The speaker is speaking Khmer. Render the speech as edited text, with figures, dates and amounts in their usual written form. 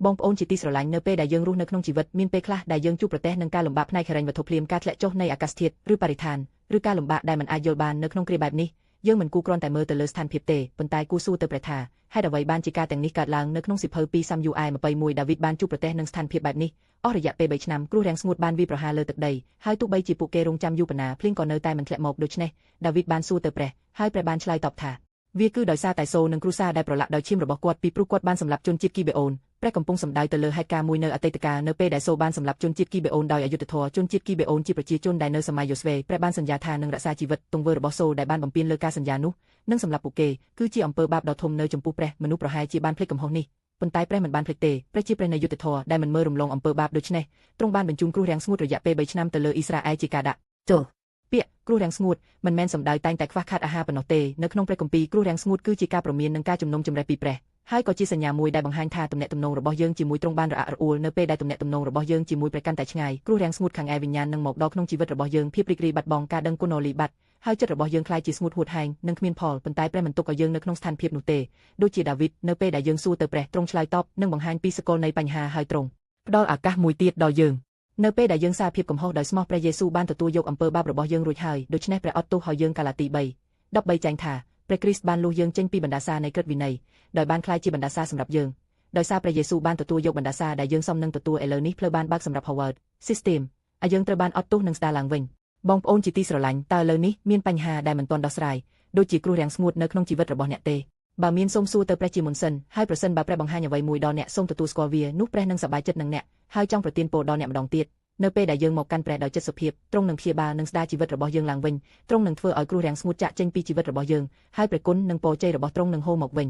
បងប្អូនជាទីស្រឡាញ់នៅពេលដែលយើងរស់នៅក្នុងជីវិតមានពេលខ្លះដែលយើងជួបប្រទះនឹងការលំបាកផ្នែកហិរញ្ញវត្ថុភ្លាមការធ្លាក់ចុះនៃអាកាសធាតុឬបរិស្ថានឬការលំបាកដែលមិនអាចយល់បាននៅក្នុងគ្រាបែបនេះយើងមិនគួរគ្រាន់តែមើលទៅលើស្ថានភាពទេប៉ុន្តែគួរសួរទៅព្រះថាហេតុអ្វីបានជាការទាំងនេះកើតឡើងនៅក្នុងសៀវភៅពីសាំយូអែ21ដាវីតបានជួបប្រទះនឹងស្ថានភាពបែបនេះអស់រយៈពេល3ឆ្នាំគ្រោះរាំងស្ងួតបានវាយប្រហារលើទឹកដីហើយទោះបីជាពួកគេរងចាំយូរប៉ុណ្ណាភ្លៀងក៏នៅតែមិនធ្លាក់មកដូច្នេះដាវីតបានសួរទៅព្រះហើយព្រះបានឆ្លើយតបថាវាគឺដោយសារតែសូលនិងគ្រួសារដែលប្រឡាក់ដោយឈាមរបស់គាត់ពីព្រោះគាត់បានសម្លាប់ជនជាតិគីបេអូនព្រះកំពុងសម្ដៅទៅលើហេតុការណ៍មួយនៅអតីតកាលនៅពេលដែលសូលបានសម្លាប់ជនជាតិគីបេអូនដោយអយុត្តិធម៌ជនជាតិគីបេអូនជាប្រជាជនដែលនៅសម័យយូស្វេព្រះបានសន្យាថានឹងរក្សាជីវិតទង្វើរបស់សូលដែលបានបំពេញលើការសន្យានោះនិងសម្លាប់ពួកគេគឺជាអំពើបាបដ៏ធំនៅចំពោះព្រះមនុស្សប្រហែលជាបានភ្លេចកំហុសនេះប៉ុន្តែព្រះមិនបានភ្លេចទេព្រះជាព្រះនៃយុត្តិធម៌ដែលមិនមើលរំលងអំពើបាបដូច្នេះទ្រង់បានបញ្ជូនគ្រោះរាំងស្ងួតរយៈពេល3ឆ្នាំទៅលើអ៊ីស្រាអែលជាការដាក់ទោសពាក្យគ្រោះរាំងស្ងួតមិនមែនសំដៅតែងតែខ្វះខាតអាហារប៉ុណ្ណោះទេនៅក្នុងព្រះគម្ពីរគ្រោះរាំងស្ងួតគឺជាការព្រមាននិងការជំនុំជម្រះពីព្រះហើយក៏ជាសញ្ញាមួយដែលបង្ហាញថាទំនាក់ទំនងរបស់យើងជាមួយទ្រង់បានរអាក់រអួលនៅពេលដែលទំនាក់ទំនងរបស់យើងជាមួយព្រះកាន់តែឆ្ងាយគ្រោះរាំងស្ងួតខាងឯវិញ្ញាណនឹងមកដល់ក្នុងជីវិតរបស់យើងភាពរីករាយបាត់បង់ការដឹងគុណអូលីបាត់ហើយចិត្តរបស់យើងคล้ายជាស្ងួតហួតហែងនិងគ្មានផលប៉ុន្តែព្រះមិនទុកឲ្យយើងនៅក្នុងស្ថានភាពនោះទេដូចជាដាវីតនៅពេលដែលយើងសួរទៅព្រះទ្រង់ឆ្លើយតបនិងបង្ហាញពីសកលនៃបញ្ហាហើយទ្រង់ផ្ដល់ឱកាសមួយទៀតដល់យើងនៅពេលដែលយើងសារភាពកំហុសដោយស្មោះព្រះយេស៊ូវបានទទួលយកអំពើបាបរបស់យើងរួចហើយដូច្នេះព្រះអត់ទោសឲ្យយើងកាឡាទី3:13ចែងថាព្រះគ្រីស្ទបានលុះយើងចេញពីបណ្ដាសានៃក្រឹតវិន័យដោយបានคล้ายជាបណ្ដាសាសម្រាប់យើងដោយសារព្រះយេស៊ូវបានទទួលយកបណ្ដាសាដែលយើងសមនឹងទទួលឥឡូវនេះផ្លូវបានបើកសម្រាប់ Howard System ឲ្យយើងត្រូវបានអត់ទោសនិងស្ដារឡើងវិញបងប្អូនជាទីស្រឡាញ់តើឥឡូវនេះមានបញ្ហាដែលមិនទាន់ដោះស្រាយដូចជាគ្រោះរាំងស្ងួតនៅក្នុងជីវិតរបស់អ្នកទេបើមានសូមសួរទៅព្រះជាមុនសិនហើយប្រសិនបើព្រះបង្ហាញអ្វីមួយដល់អ្នកសូមទទួលស្គាល់វានោះព្រះនឹងសប្បាយចិត្តនឹងអ្នកហើយចង់ប្រទានពរដល់អ្នកម្ដងទៀតនៅពេលដែលយើងមកកាន់ព្រះដោយចិត្តសុភាពទ្រង់នឹងព្យាបាលនិងស្ដារជីវិតរបស់យើងឡើងវិញទ្រង់នឹងធ្វើឲ្យគ្រោះរាំងស្ងួតចាក់ចេញពីជីវិតរបស់យើងហើយព្រះគុណនិងពរជ័យរបស់ទ្រង់នឹងហូរមកវិញ